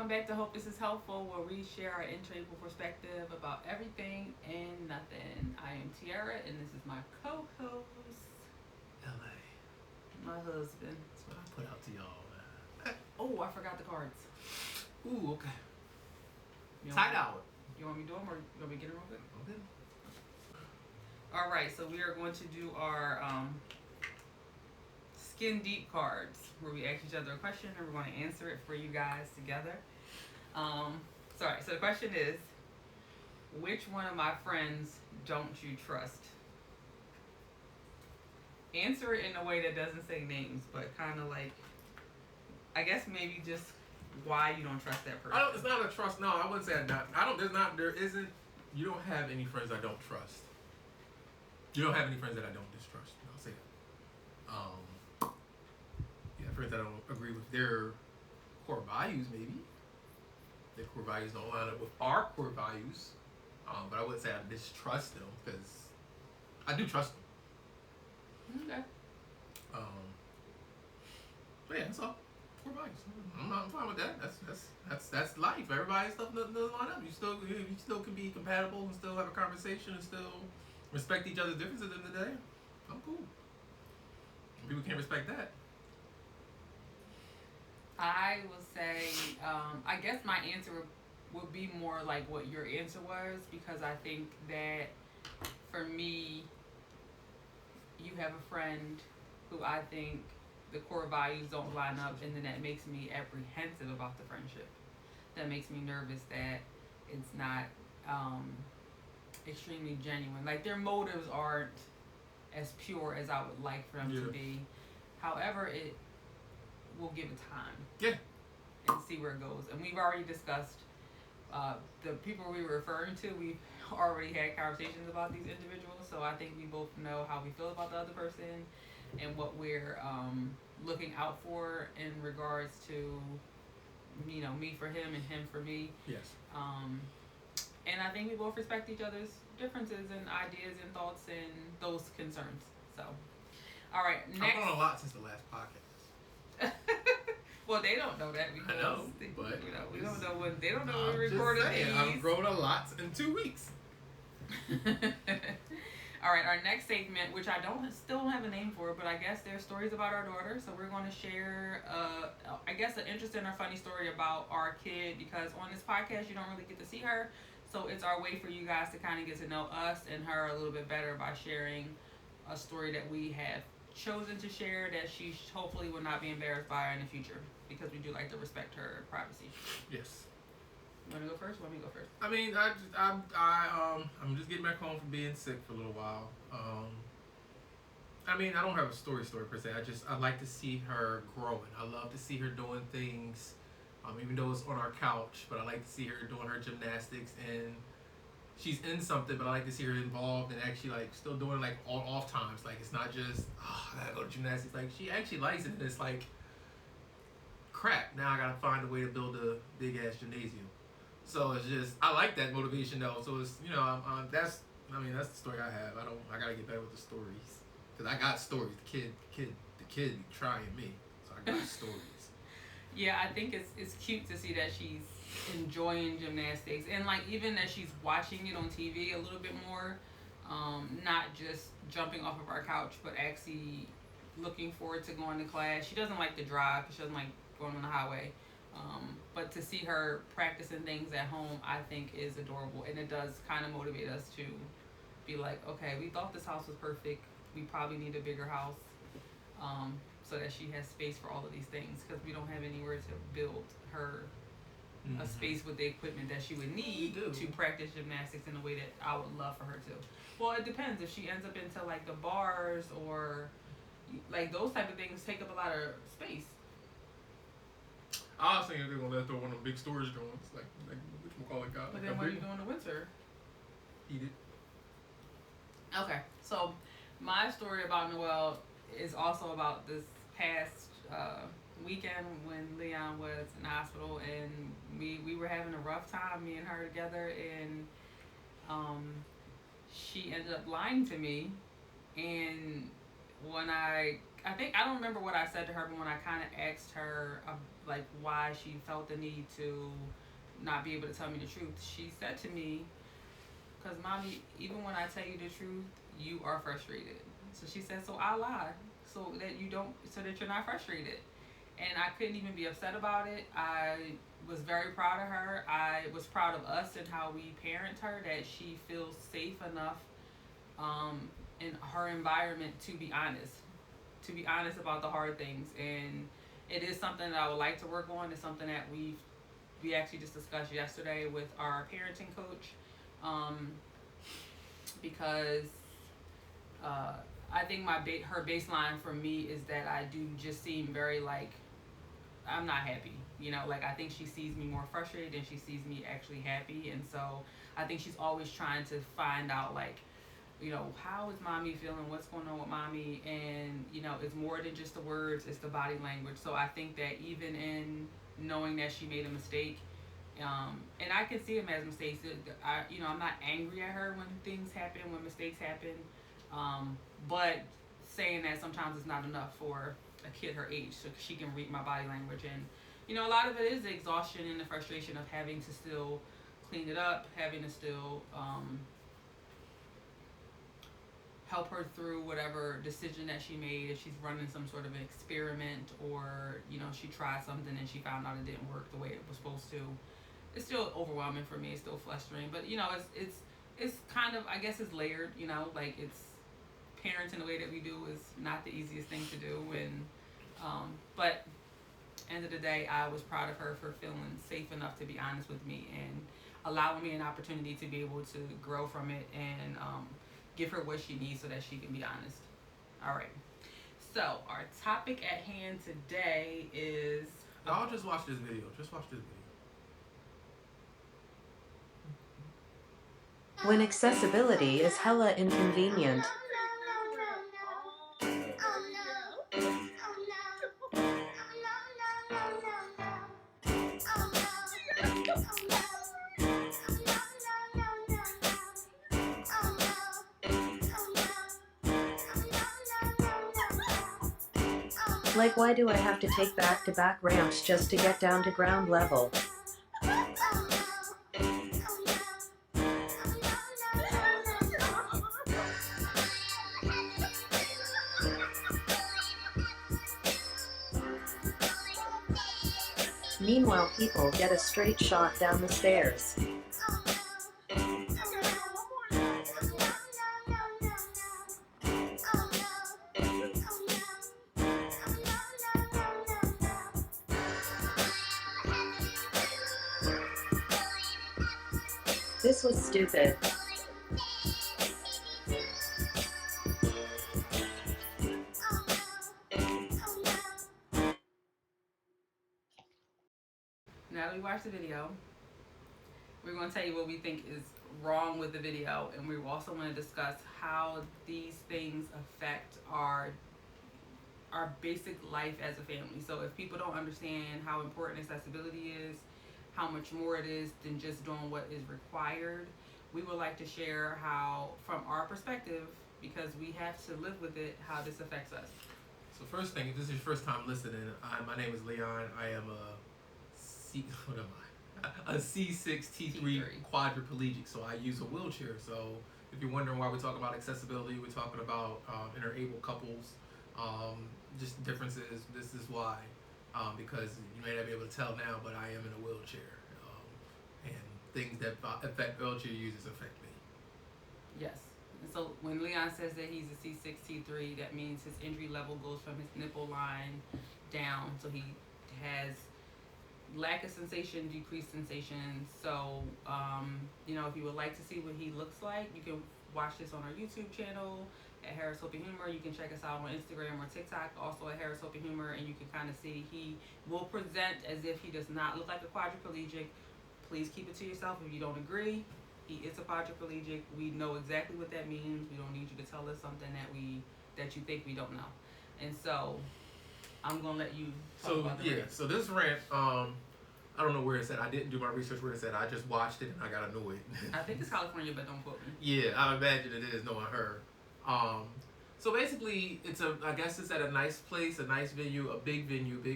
welcome back to Hope This Is Helpful, where we share our Interabled perspective about everything and nothing. I am Tierra, and this is my co-host, LA. my husband. That's what I put out to y'all. Oh, I forgot the cards. Ooh, okay. You Tight out. You want me to do them, or you want me to get them real quick? Okay. All right, so we are going to do our skin deep cards, where we ask each other a question, and we're going to answer it for you guys together. So the question is, which one of my friends don't you trust? Answer it in a way that doesn't say names, but kind of like, I guess maybe just why you don't trust that person. It's not a trust. No, I wouldn't say that. You don't have any friends I don't trust. You don't have any friends that I don't distrust. I'll say that. Yeah, friends that I don't agree with their core values, maybe. Their core values don't line up with our core values. But I wouldn't say I distrust them, because I do trust them. Okay. But yeah, that's all. Core values. I'm fine with that. That's life. Everybody's stuff doesn't line up. You still can be compatible and still have a conversation and still respect each other's differences at the end of the day. I'm cool. People can't respect that. I will say, I guess my answer would be more like what your answer was, because I think that for me, you have a friend who I think the core values don't line up, and then that makes me apprehensive about the friendship. That makes me nervous that it's not extremely genuine. Like, their motives aren't as pure as I would like for them to be. However, it will give it time. Yeah. And see where it goes. And we've already discussed the people we were referring to. We've already had conversations about these individuals, so I think we both know how we feel about the other person and what we're looking out for in regards to, me for him and him for me. Yes. And I think we both respect each other's differences and ideas and thoughts and those concerns. So, all right, next. I've grown a lot since the last podcast. Well, they don't know that, because I know, but we don't know when they don't know when we recorded these. I've grown a lot in 2 weeks. All right, our next segment, which I still don't have a name for, but I guess they're stories about our daughter. So we're going to share, I guess, an interesting or funny story about our kid, because on this podcast you don't really get to see her. So it's our way for you guys to kind of get to know us and her a little bit better by sharing a story that we have chosen to share that she hopefully will not be embarrassed by in the future, because we do like to respect her privacy. Yes. You want to go first? Want me to go first? I mean, I'm just getting back home from being sick for a little while. I mean, I don't have a story per se. I like to see her growing. I love to see her doing things, even though it's on our couch. But I like to see her doing her gymnastics, and she's in something. But I like to see her involved and actually like still doing like all off times. Like, it's not just I gotta go to gymnastics. Like, she actually likes it, and it's like, crap. Now I gotta find a way to build a big ass gymnasium. So it's just, I like that motivation though. So it's, that's the story I have. I gotta get better with the stories, because I got stories. The kid be trying me, so I got stories. Yeah, I think it's cute to see that she's enjoying gymnastics, and like even that she's watching it on TV a little bit more, not just jumping off of our couch, but actually looking forward to going to class. She doesn't like to drive because she doesn't like going on the highway. But to see her practicing things at home, I think is adorable. And it does kind of motivate us to be like, okay, we thought this house was perfect. We probably need a bigger house, so that she has space for all of these things, because we don't have anywhere to build her a space with the equipment that she would need to practice gymnastics in a way that I would love for her to. Well, it depends. If she ends up into like the bars or like those type of things, take up a lot of space. I was thinking they're gonna let her throw one of them big storage joints, like whatchamacallit got. But then what are you doing in the winter? Eat it. Okay, so my story about Noelle is also about this past weekend when Leon was in the hospital, and we were having a rough time, me and her together, and she ended up lying to me. And when I I don't remember what I said to her, but when I kind of asked her like why she felt the need to not be able to tell me the truth, she said to me, "Cause mommy, even when I tell you the truth, you are frustrated." So she said, "So I lie, so that you don't, so that you're not frustrated." And I couldn't even be upset about it. I was very proud of her. I was proud of us and how we parent her, that she feels safe enough in her environment to be honest about the hard things. And it is something that I would like to work on. It's something that we actually just discussed yesterday with our parenting coach, um, because uh, I think her baseline for me is that I do just seem very like I'm not happy. You know, like I think she sees me more frustrated than she sees me actually happy, and so I think she's always trying to find out like, you know, how is mommy feeling? What's going on with mommy? And you know, it's more than just the words; it's the body language. So I think that even in knowing that she made a mistake, and I can see them as mistakes. I'm not angry at her when things happen, when mistakes happen, but saying that sometimes it's not enough for a kid her age, so she can read my body language. And you know, a lot of it is the exhaustion and the frustration of having to still clean it up, having to still help her through whatever decision that she made. If she's running some sort of an experiment, or you know, she tried something and she found out it didn't work the way it was supposed to, it's still overwhelming for me. It's still frustrating, but you know, it's kind of, I guess it's layered. You know, like it's parenting the way that we do is not the easiest thing to do, and but end of the day, I was proud of her for feeling safe enough to be honest with me and allowing me an opportunity to be able to grow from it, and give her what she needs so that she can be honest. All right. So our topic at hand today is. I'll just watch this video. Just watch this video. When accessibility is hella inconvenient. Like, why do I have to take back-to-back ramps just to get down to ground level? Meanwhile, people get a straight shot down the stairs. This was stupid. Now that we watched the video, we're going to tell you what we think is wrong with the video, and we also want to discuss how these things affect our basic life as a family. So if people don't understand how important accessibility is, how much more it is than just doing what is required, we would like to share how, from our perspective, because we have to live with it, how this affects us. So first thing, if this is your first time listening, my name is Leon. I am what am I? A C6T3 quadriplegic. So I use a wheelchair. So if you're wondering why we're talking about accessibility, we're talking about interabled couples, just differences. This is why. Because you may not be able to tell now, but I am in a wheelchair, and things that affect wheelchair users affect me. Yes. And so when Leon says that he's a C6T3, that means his injury level goes from his nipple line down. So he has lack of sensation, decreased sensation. So, if you would like to see what he looks like, you can watch this on our YouTube channel at Harris Hope and Humor. You can check us out on Instagram or TikTok, also at Harris Hope and Humor, and you can kind of see he will present as if he does not look like a quadriplegic. Please keep it to yourself if you don't agree. He is a quadriplegic. We know exactly what that means. We don't need you to tell us something that you think we don't know. And so I'm gonna let you talk about the rant. So this rant, I don't know where it's at. I didn't do my research where it's at. I just watched it and I got annoyed. I think it's California, but don't quote me. Yeah, I imagine it is knowing her. So basically, I guess it's at a nice place, a nice venue, a big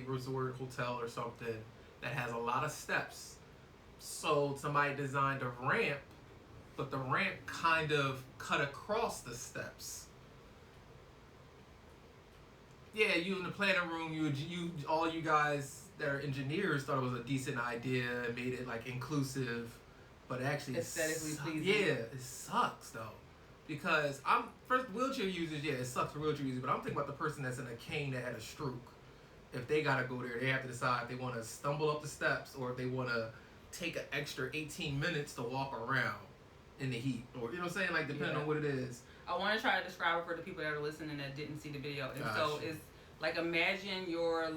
resort hotel or something that has a lot of steps. So somebody designed a ramp, but the ramp kind of cut across the steps. Yeah, you in the planning room, you all you guys that are engineers thought it was a decent idea and made it like inclusive, but actually aesthetically pleasing. Yeah, it sucks though, because I'm first wheelchair users. Yeah, it sucks for wheelchair users, but I'm thinking about the person that's in a cane that had a stroke. If they gotta go there, they have to decide if they want to stumble up the steps or if they want to take an extra 18 minutes to walk around in the heat, or you know what I'm saying, like depending on what it is. I want to try to describe it for the people that are listening that didn't see the video. And so it's like, imagine you're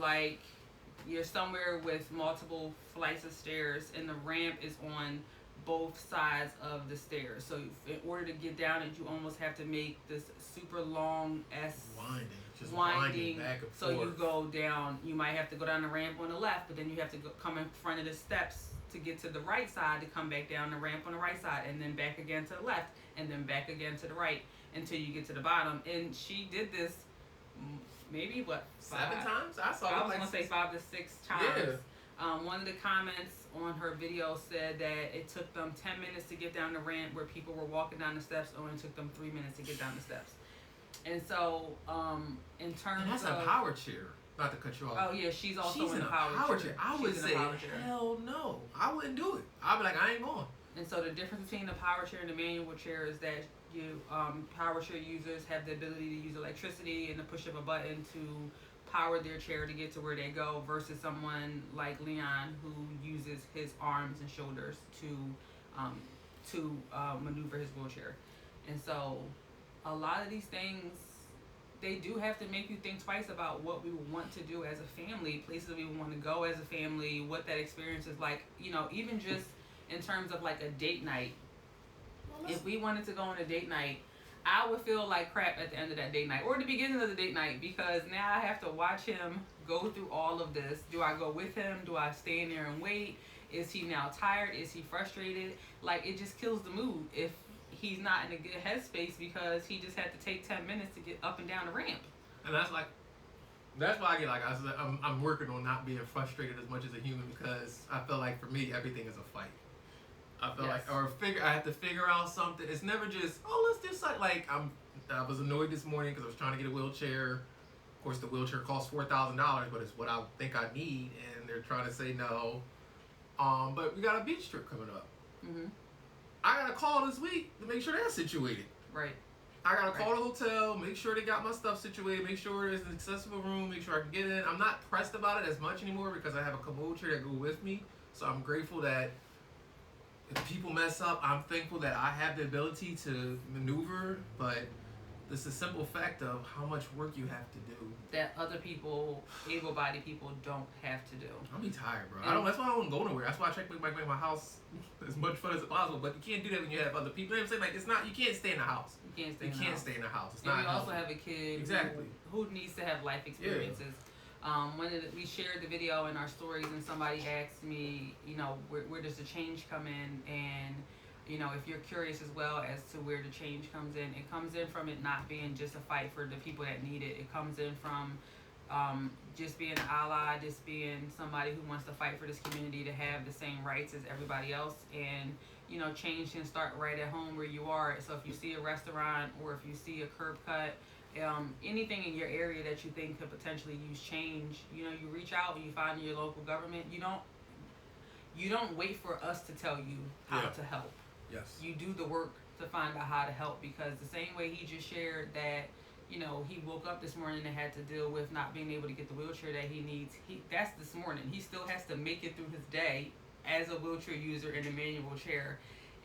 somewhere with multiple flights of stairs and the ramp is on both sides of the stairs. So in order to get down it, you almost have to make this super long winding back and so forth. you go down. You might have to go down the ramp on the left, but then you have to come in front of the steps to get to the right side to come back down the ramp on the right side, and then back again to the left, and then back again to the right until you get to the bottom. And she did this maybe 7 times? I saw. I was gonna say 5 to 6 times. Yeah. One of the comments on her video said that it took them 10 minutes to get down the ramp where people were walking down the steps. It only took them 3 minutes to get down the steps. And so, in terms and that's of a power chair. Not to cut you off. Oh yeah, she's also in a power chair. I would say, hell no, I wouldn't do it. I'd be like, I ain't going. And so the difference between the power chair and the manual chair is that power chair users have the ability to use electricity and to push up a button to power their chair to get to where they go, versus someone like Leon who uses his arms and shoulders to maneuver his wheelchair. And so a lot of these things, they do have to make you think twice about what we want to do as a family, places we want to go as a family, what that experience is like. Even just in terms of like a date night. If we wanted to go on a date night, I would feel like crap at the end of that date night or the beginning of the date night, because now I have to watch him go through all of this. Do I go with him? Do I stay in there and wait? Is he now tired? Is he frustrated? Like, it just kills the mood if he's not in a good headspace because he just had to take 10 minutes to get up and down the ramp. And that's why I get I'm working on not being frustrated as much as a human, because I feel like for me everything is a fight. I feel I have to figure out something. It's never just, let's do something. Like I was annoyed this morning because I was trying to get a wheelchair. Of course, the wheelchair costs $4,000, but it's what I think I need, and they're trying to say no. But we got a beach trip coming up. Mm-hmm. I got to call this week to make sure that's situated. Right. I got to call the hotel, make sure they got my stuff situated, make sure there's an accessible room, make sure I can get in. I'm not pressed about it as much anymore because I have a commode chair that go with me. So I'm grateful that if people mess up, I'm thankful that I have the ability to maneuver, but it's a simple fact of how much work you have to do that other people, able-bodied people, don't have to do. I'll be tired, bro. That's why I don't go nowhere. That's why I try to make my house as much fun as possible. But you can't do that when you have other people. You know what I'm saying? Like, it's not. You can't stay in the house. You can't stay in the house. It's and not. We also have a kid who needs to have life experiences. Yeah. We shared the video in our stories, and somebody asked me, where does the change come in? And if you're curious as well as to where the change comes in, it comes in from it not being just a fight for the people that need it. It comes in from just being an ally, just being somebody who wants to fight for this community to have the same rights as everybody else. And change can start right at home where you are. So if you see a restaurant or if you see a curb cut, anything in your area that you think could potentially use change, you reach out and you find your local government. You don't wait for us to tell you how to help. Yes. You do the work to find out how to help, because the same way he just shared that, he woke up this morning and had to deal with not being able to get the wheelchair that he needs. That's this morning. He still has to make it through his day as a wheelchair user in a manual chair.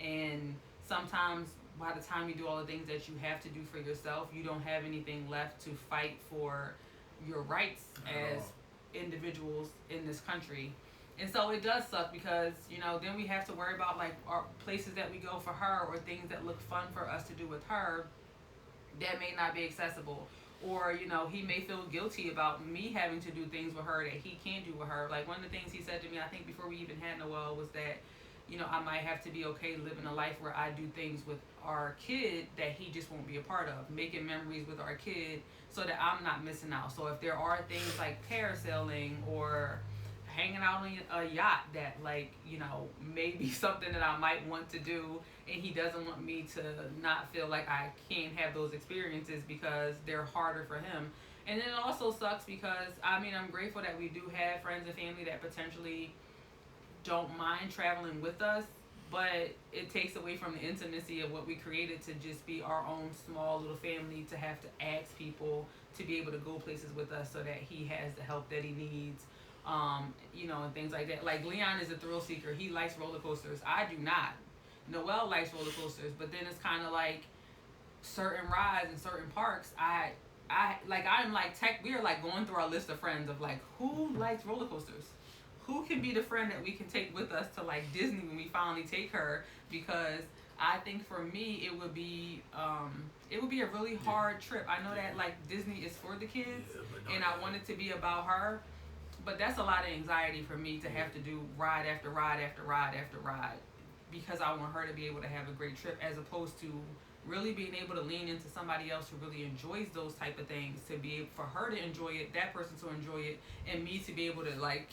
And sometimes by the time you do all the things that you have to do for yourself, you don't have anything left to fight for your rights as individuals in this country. And so it does suck because, then we have to worry about like our places that we go for her, or things that look fun for us to do with her that may not be accessible. Or, he may feel guilty about me having to do things with her that he can't do with her. Like, one of the things he said to me, I think before we even had Noelle, was that, I might have to be okay living a life where I do things with our kid that he just won't be a part of, making memories with our kid so that I'm not missing out. So if there are things like parasailing or hanging out on a yacht that, like, maybe something that I might want to do, and he doesn't want me to not feel like I can't have those experiences because they're harder for him. And then it also sucks because I'm grateful that we do have friends and family that potentially don't mind traveling with us, but it takes away from the intimacy of what we created to just be our own small little family, to have to ask people to be able to go places with us so that he has the help that he needs, and things like that. Like, Leon is a thrill seeker. He likes roller coasters. I do not. Noelle likes roller coasters, but then it's kind of like certain rides and certain parks. We are like going through our list of friends of like, who likes roller coasters? Who can be the friend that we can take with us to like Disney when we finally take her? Because I think for me it would be a really hard trip. I know that like Disney is for the kids, and I want it to be about her, but that's a lot of anxiety for me to have to do ride after ride after ride after ride, because I want her to be able to have a great trip, as opposed to really being able to lean into somebody else who really enjoys those type of things, to be able for her to enjoy it, that person to enjoy it, and me to be able to like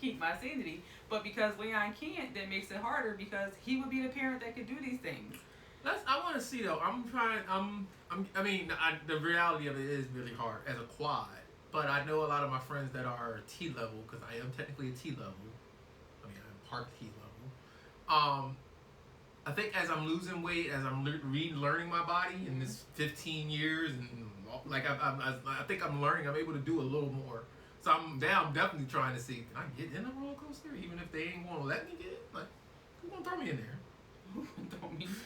keep my sanity. But because Leon can't, that makes it harder, because he would be the parent that could do these things. I want to see though. The reality of it is really hard as a quad. But I know a lot of my friends that are T level, because I am technically a T level. I'm part T level. I think as I'm losing weight, as I'm relearning my body in this 15 years, and like I think I'm learning, I'm able to do a little more. So I'm definitely trying to see, can I get in a roller coaster, even if they ain't gonna let me get it? Like, who gonna throw me in there?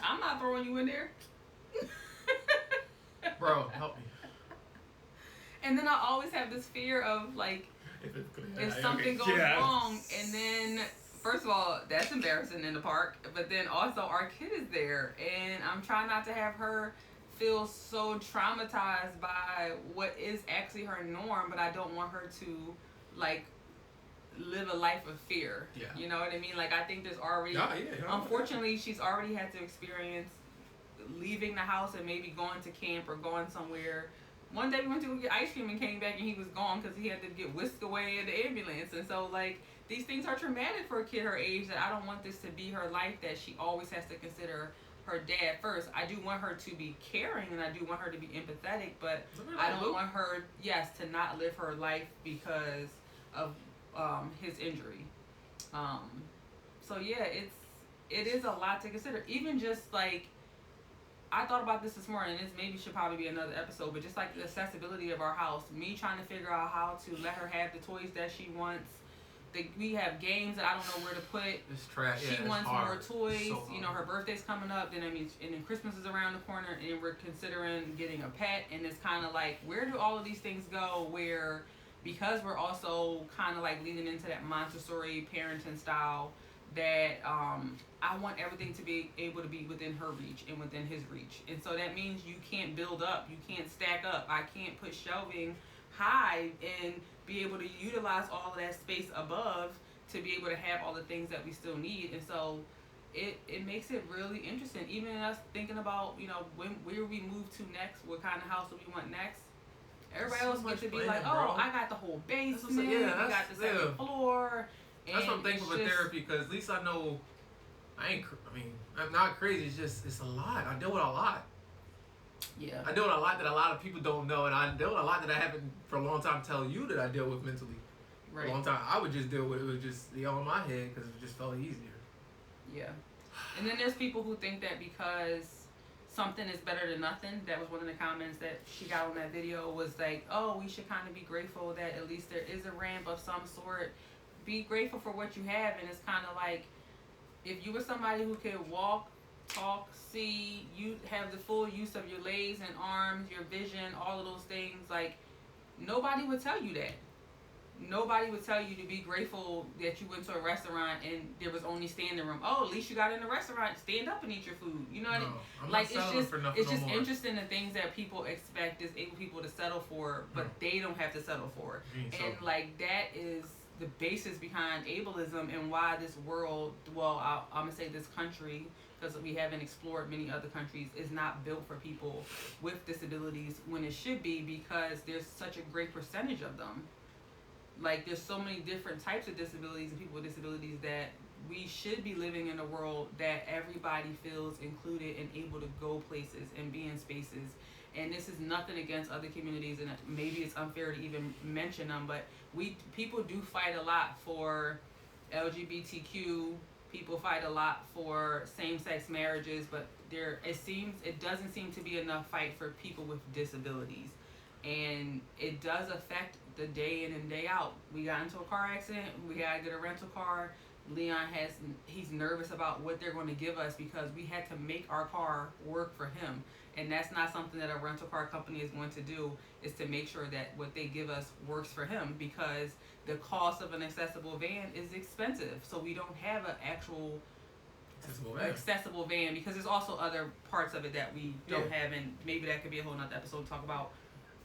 I'm not throwing you in there. Bro, help me. And then I always have this fear of like, if something goes wrong, and then first of all, that's embarrassing in the park, but then also our kid is there, and I'm trying not to have her feel so traumatized by what is actually her norm, but I don't want her to like live a life of fear. Yeah. You know what I mean? Like, I think there's already, unfortunately, she's already had to experience leaving the house and maybe going to camp or going somewhere. One day we went to get ice cream and came back and he was gone because he had to get whisked away in the ambulance. And so, like, these things are traumatic for a kid her age, that I don't want this to be her life, that she always has to consider her dad first. I do want her to be caring, and I do want her to be empathetic, but I don't want her, to not live her life because of his injury. So yeah, it is a lot to consider. Even just like, I thought about this morning, and this maybe should probably be another episode, but just like the accessibility of our house, me trying to figure out how to let her have the toys that she wants. We have games that I don't know where to put. It's trash. She wants more toys. So her birthday's coming up. And then Christmas is around the corner, and we're considering getting a pet. And it's kind of like, where do all of these things go? Where, because we're also kind of like leaning into that Montessori parenting style, that I want everything to be able to be within her reach and within his reach. And so that means you can't build up, you can't stack up. I can't put shelving high and be able to utilize all of that space above to be able to have all the things that we still need. And so it makes it really interesting. Even us thinking about, where we move to next, what kind of house do we want next. Everybody else gets to be like, bro. I got the whole basement, we got the second floor. That's what I'm thankful for therapy, because at least I know I'm not crazy. It's a lot. I deal with a lot. Yeah. I deal with a lot that a lot of people don't know, and I deal with a lot that I haven't for a long time tell you that I deal with mentally. Right. For a long time, I would just deal with it. It was just on my head because it just felt easier. Yeah. And then there's people who think that because something is better than nothing. That was one of the comments that she got on that video, was like, we should kind of be grateful that at least there is a ramp of some sort. Be grateful for what you have. And it's kind of like, if you were somebody who could walk, talk, see, you have the full use of your legs and arms, your vision, all of those things, like, nobody would tell you that. Nobody would tell you to be grateful that you went to a restaurant and there was only standing room. Oh, at least you got in the restaurant, stand up and eat your food. You know what I mean? Like, it's just interesting, the things that people expect disabled people to settle for, but they don't have to settle for. And like, that is the basis behind ableism and why this world, well, I'm gonna say this country, because we haven't explored many other countries, is not built for people with disabilities when it should be, because there's such a great percentage of them. Like, there's so many different types of disabilities and people with disabilities that we should be living in a world that everybody feels included and able to go places and be in spaces. And this is nothing against other communities, and maybe it's unfair to even mention them, but people do fight a lot for LGBTQ. People fight a lot for same-sex marriages, but it doesn't seem to be enough fight for people with disabilities, and it does affect the day in and day out. We got into a car accident. We gotta get a rental car. Leon he's nervous about what they're going to give us because we had to make our car work for him, and that's not something that a rental car company is going to do. Is to make sure that what they give us works for him, because the cost of an accessible van is expensive. So we don't have an actual accessible van, because there's also other parts of it that we don't have, and maybe that could be a whole nother episode to talk about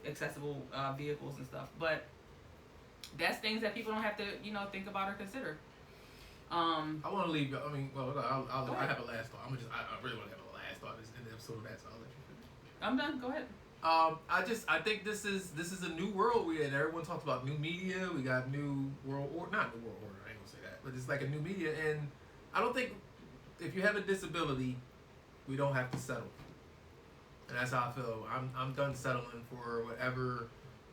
accessible vehicles and stuff. But that's things that people don't have to think about or consider. I want to leave. I mean, well, I have a last thought. I really want to have a last thought in the episode of that, so I'll let you finish. I'm done. Go ahead. I think this is a new world we're in. Everyone talks about new media. We got new world order, not new world order. I ain't gonna say that, but it's like a new media. And I don't think if you have a disability, we don't have to settle. And that's how I feel. I'm done settling for whatever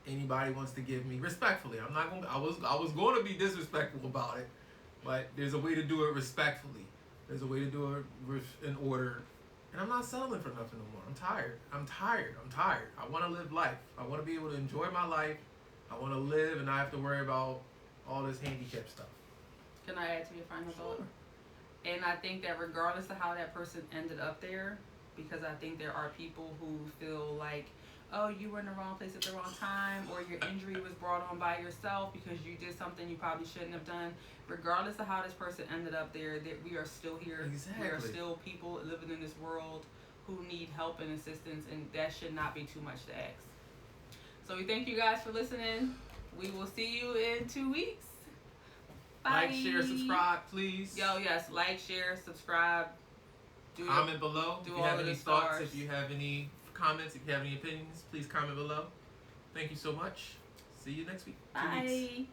anybody wants to give me. Respectfully, I'm not gonna. I was going to be disrespectful about it, but there's a way to do it respectfully. There's a way to do it in order. And I'm not settling for nothing no more. I'm tired. I want to live life. I want to be able to enjoy my life. I want to live and not have to worry about all this handicap stuff. Can I add to your final thought? And I think that regardless of how that person ended up there, because I think there are people who feel like, oh, you were in the wrong place at the wrong time, or your injury was brought on by yourself because you did something you probably shouldn't have done. Regardless of how this person ended up there, that we are still here. Exactly. We are still people living in this world who need help and assistance, and that should not be too much to ask. So we thank you guys for listening. We will see you in 2 weeks. Bye. Like, share, subscribe, please. Yes, like, share, subscribe. Comment below if you have any thoughts, stars. if you have any comments, if you have any opinions, please comment below. Thank you so much. See you next week. 2 weeks. Bye.